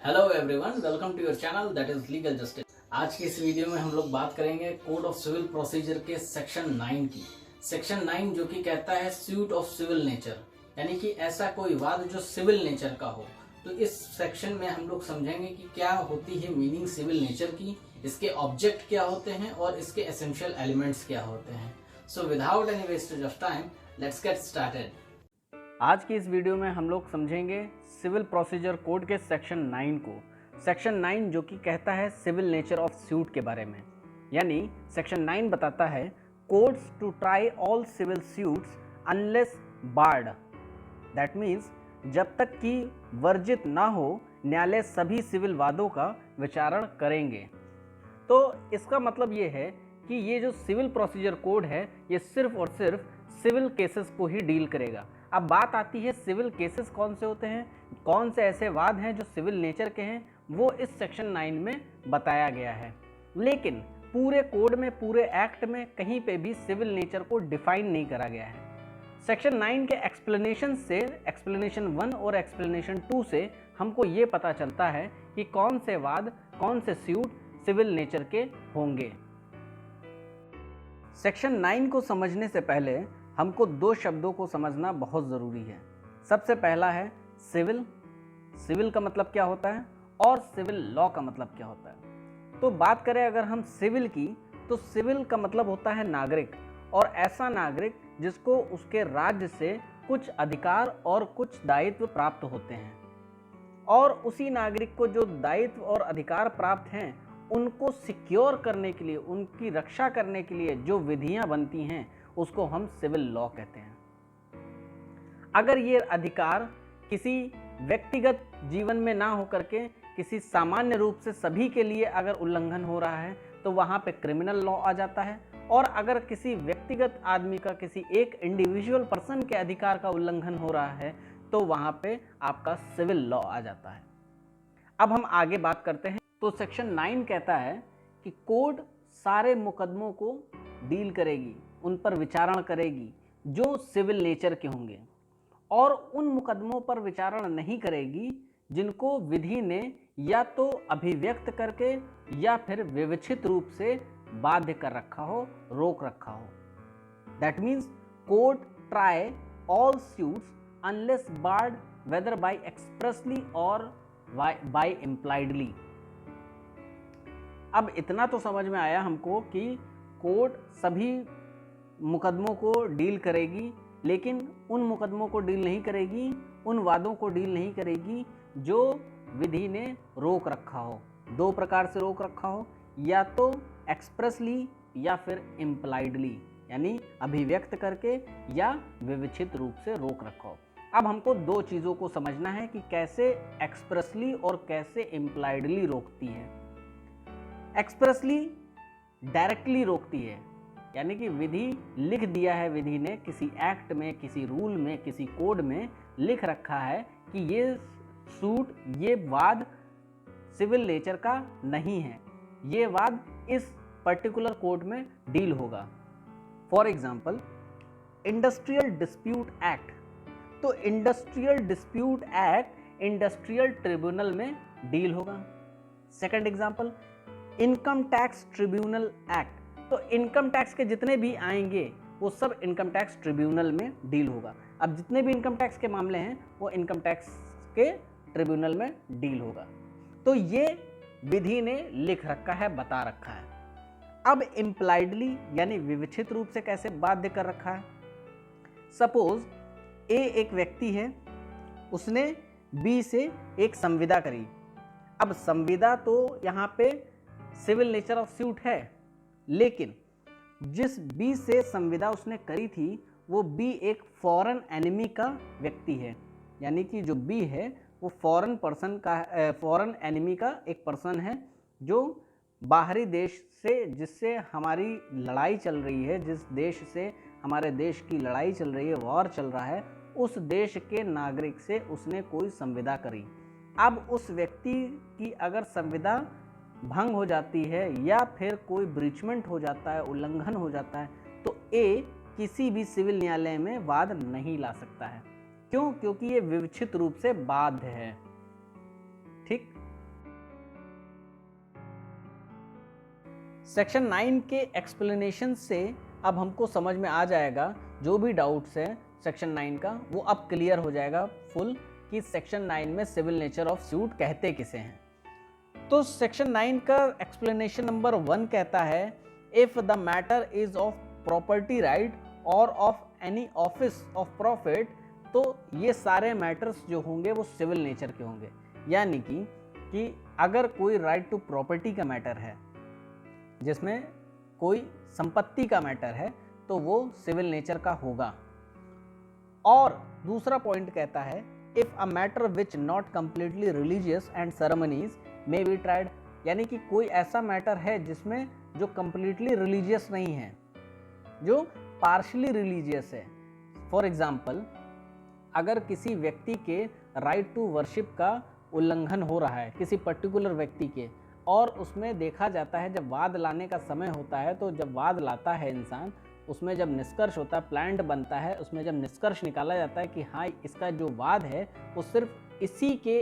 Hello everyone, welcome to your channel that is legal justice. आज की इस video में हम लोग बात करेंगे कोड ऑफ सिविल प्रोसीजर के सेक्शन 9 की। सेक्शन 9 जो कि कहता है सूट ऑफ सिविल नेचर, यानी कि ऐसा कोई वाद जो सिविल नेचर का हो। तो इस सेक्शन में हम लोग समझेंगे कि क्या होती है मीनिंग सिविल नेचर की, इसके ऑब्जेक्ट क्या होते हैं और इसके एसेंशियल एलिमेंट्स क्या होते हैं। So without any wastage of time, let's get started. आज की इस वीडियो में हम लोग समझेंगे सिविल प्रोसीजर कोड के सेक्शन 9 को। सेक्शन 9 जो कि कहता है सिविल नेचर ऑफ सूट के बारे में, यानी सेक्शन 9 बताता है codes to try all civil suits unless barred. That means जब तक कि वर्जित ना हो, न्यायालय सभी सिविल वादों का विचारण करेंगे। तो इसका मतलब ये है कि ये जो सिविल प्रोसीजर कोड है ये सिर्फ और सिर्फ सिविल केसेस को ही डील करेगा। अब बात आती है सिविल केसेस कौन से होते हैं, कौन से ऐसे वाद हैं जो सिविल नेचर के हैं, वो इस सेक्शन 9 में बताया गया है। लेकिन पूरे कोड में, पूरे एक्ट में कहीं पे भी सिविल नेचर को डिफाइन नहीं करा गया है। सेक्शन 9 के एक्सप्लेनेशन से, एक्सप्लेनेशन 1 और एक्सप्लेनेशन 2 से हमको ये पता चलता है कि कौन से वाद, कौन से सूट सिविल नेचर के होंगे। सेक्शन 9 को समझने से पहले हमको दो शब्दों को समझना बहुत ज़रूरी है। सबसे पहला है सिविल। सिविल का मतलब क्या होता है और सिविल लॉ का मतलब क्या होता है। तो बात करें अगर हम सिविल की, तो सिविल का मतलब होता है नागरिक, और ऐसा नागरिक जिसको उसके राज्य से कुछ अधिकार और कुछ दायित्व प्राप्त होते हैं, और उसी नागरिक को जो दायित्व और अधिकार प्राप्त हैं उनको सिक्योर करने के लिए, उनकी रक्षा करने के लिए जो विधियां बनती हैं उसको हम सिविल लॉ कहते हैं। अगर ये अधिकार किसी व्यक्तिगत जीवन में ना होकर के किसी सामान्य रूप से सभी के लिए अगर उल्लंघन हो रहा है तो वहाँ पे क्रिमिनल लॉ आ जाता है, और अगर किसी व्यक्तिगत आदमी का, किसी एक इंडिविजुअल पर्सन के अधिकार का उल्लंघन हो रहा है तो वहाँ पे आपका सिविल लॉ आ जाता है। अब हम आगे बात करते हैं। तो सेक्शन 9 कहता है कि कोर्ट सारे मुकदमों को डील करेगी, उन पर विचारण करेगी जो सिविल नेचर के होंगे, और उन मुकदमों पर विचारण नहीं करेगी जिनको विधि ने या तो अभिव्यक्त करके या फिर विवक्षित रूप से बाध्य कर रखा हो, रोक रखा हो। That means court try all suits unless barred whether by expressly और बाय इम्प्लाइडली। अब इतना तो समझ में आया हमको कि कोर्ट सभी मुकदमों को डील करेगी, लेकिन उन मुकदमों को डील नहीं करेगी, उन वादों को डील नहीं करेगी जो विधि ने रोक रखा हो। दो प्रकार से रोक रखा हो, या तो एक्सप्रेसली या फिर इम्प्लाइडली, यानी अभिव्यक्त करके या विवक्षित रूप से रोक रखा हो। अब हमको दो चीज़ों को समझना है कि कैसे एक्सप्रेसली और कैसे इम्प्लाइडली रोकती है। एक्सप्रेसली डायरेक्टली रोकती है, यानी कि विधि लिख दिया है, विधि ने किसी एक्ट में, किसी रूल में, किसी कोड में लिख रखा है कि ये सूट, ये वाद सिविल नेचर का नहीं है, ये वाद इस पर्टिकुलर कोड में डील होगा। For example industrial dispute act. तो industrial dispute act industrial tribunal में डील होगा। Second example income tax tribunal act. तो इनकम टैक्स के जितने भी आएंगे वो सब इनकम टैक्स ट्रिब्यूनल में डील होगा। अब जितने भी इनकम टैक्स के मामले हैं वो इनकम टैक्स के ट्रिब्यूनल में डील होगा। तो ये विधि ने लिख रखा है, बता रखा है। अब इम्प्लाइडली यानी विवक्षित रूप से कैसे बाध्य कर रखा है। सपोज ए एक व्यक्ति है, उसने बी से एक संविदा करी। अब संविदा तो यहाँ पे सिविल नेचर ऑफ सूट है, लेकिन जिस बी से संविदा उसने करी थी वो बी एक फॉरेन एनिमी का व्यक्ति है, यानी कि जो बी है वो फॉरेन पर्सन का, फॉरेन एनिमी का एक पर्सन है जो बाहरी देश से, जिससे हमारी लड़ाई चल रही है, जिस देश से हमारे देश की लड़ाई चल रही है, वॉर चल रहा है, उस देश के नागरिक से उसने कोई संविदा करी। अब उस व्यक्ति की अगर संविदा भंग हो जाती है या फिर कोई ब्रीचमेंट हो जाता है, उल्लंघन हो जाता है, तो ए किसी भी सिविल न्यायालय में वाद नहीं ला सकता है। क्यों? क्योंकि ये विवक्षित रूप से बाध्य है। ठीक, सेक्शन 9 के एक्सप्लेनेशन से अब हमको समझ में आ जाएगा, जो भी डाउट्स है सेक्शन 9 का वो अब क्लियर हो जाएगा फुल, कि सेक्शन 9 में सिविल नेचर ऑफ सूट कहते किसे हैं। तो सेक्शन 9 का एक्सप्लेनेशन नंबर 1 कहता है, if the matter is of property right और of any office of profit, तो ये सारे मैटर्स जो होंगे वो सिविल नेचर के होंगे। यानी कि अगर कोई राइट टू प्रॉपर्टी का मैटर है, जिसमें कोई संपत्ति का मैटर है, तो वो सिविल नेचर का होगा। और दूसरा पॉइंट कहता है, if a matter which not completely religious and ceremonies may be tried, यानी कि कोई ऐसा मैटर है जिसमें जो कंप्लीटली रिलीजियस नहीं है, जो पार्शली रिलीजियस है। फॉर एग्जाम्पल, अगर किसी व्यक्ति के राइट टू वर्शिप का उल्लंघन हो रहा है किसी पर्टिकुलर व्यक्ति के, और उसमें देखा जाता है जब वाद लाने का समय होता है, तो जब वाद लाता है इंसान, उसमें जब निष्कर्ष होता है, प्लान्ड बनता है, उसमें जब निष्कर्ष निकाला जाता है कि हाँ इसका जो वाद है वो सिर्फ इसी के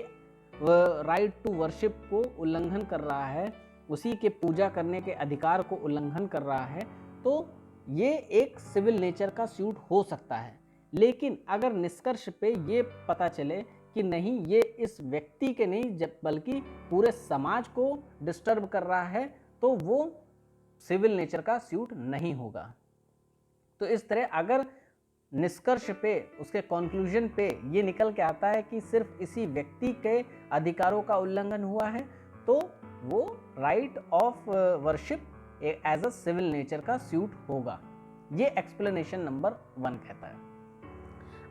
राइट टू वर्शिप को उल्लंघन कर रहा है, उसी के पूजा करने के अधिकार को उल्लंघन कर रहा है, तो ये एक सिविल नेचर का सूट हो सकता है। लेकिन अगर निष्कर्ष पे ये पता चले कि नहीं, ये इस व्यक्ति के नहीं बल्कि पूरे समाज को डिस्टर्ब कर रहा है, तो वो सिविल नेचर का सूट नहीं होगा। तो इस तरह अगर निष्कर्ष पे, उसके कंक्लूजन पे ये निकल के आता है कि सिर्फ इसी व्यक्ति के अधिकारों का उल्लंघन हुआ है, तो वो right of worship as a civil nature का सूट होगा। ये एक्सप्लेनेशन नंबर 1 कहता है।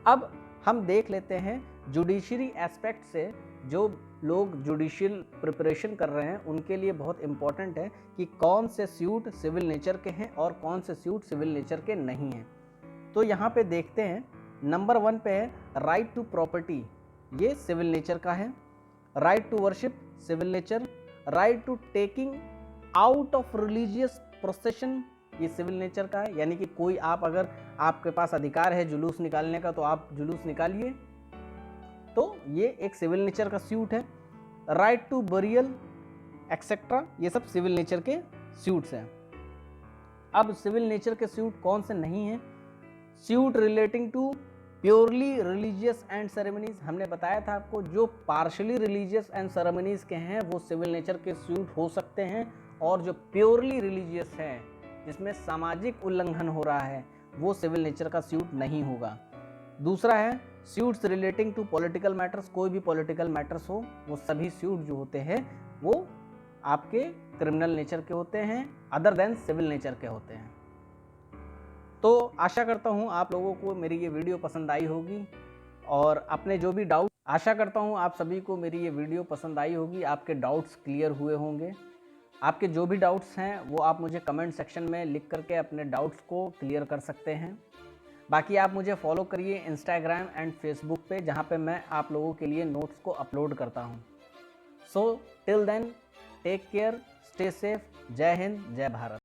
अब हम देख लेते हैं जुडिशरी एस्पेक्ट से, जो लोग जुडिशियल प्रिपरेशन कर रहे हैं उनके लिए बहुत इंपॉर्टेंट है कि कौन से सूट सिविल नेचर के हैं और कौन से सूट सिविल नेचर के नहीं हैं। तो यहाँ पे देखते हैं, नंबर 1 पे है राइट टू प्रॉपर्टी, ये सिविल नेचर का है। Right to worship civil nature. Right to taking out of religious procession, ये सिविल नेचर का है। यानी कि कोई अगर आपके पास अधिकार है जुलूस निकालने का, तो आप जुलूस निकालिए, तो ये एक सिविल नेचर का सूट है। राइट टू बरियल एक्सेट्रा, ये सब सिविल नेचर के सूट्स हैं। अब सिविल नेचर के सूट कौन से नहीं हैं? Suit relating to purely religious and ceremonies, हमने बताया था आपको, जो पार्शली रिलीजियस एंड सेरेमनीज के हैं वो सिविल नेचर के सूट हो सकते हैं, और जो प्योरली रिलीजियस है, जिसमें सामाजिक उल्लंघन हो रहा है, वो सिविल नेचर का सूट नहीं होगा। दूसरा है suits relating to political matters, कोई भी पॉलिटिकल मैटर्स हो, वो सभी सूट जो होते हैं वो आपके क्रिमिनल नेचर के होते हैं, अदर देन सिविल नेचर के होते हैं। तो आशा करता हूँ आप लोगों को मेरी ये वीडियो पसंद आई होगी, और अपने जो भी डाउट, आशा करता हूँ आप सभी को मेरी ये वीडियो पसंद आई होगी, आपके डाउट्स क्लियर हुए होंगे। आपके जो भी डाउट्स हैं वो आप मुझे कमेंट सेक्शन में लिख करके अपने डाउट्स को क्लियर कर सकते हैं। बाकी आप मुझे फॉलो करिए इंस्टाग्राम एंड फेसबुक पे, जहाँ पे मैं आप लोगों के लिए नोट्स को अपलोड करता हूँ। So till then, take care, stay safe, जय हिंद, जय भारत।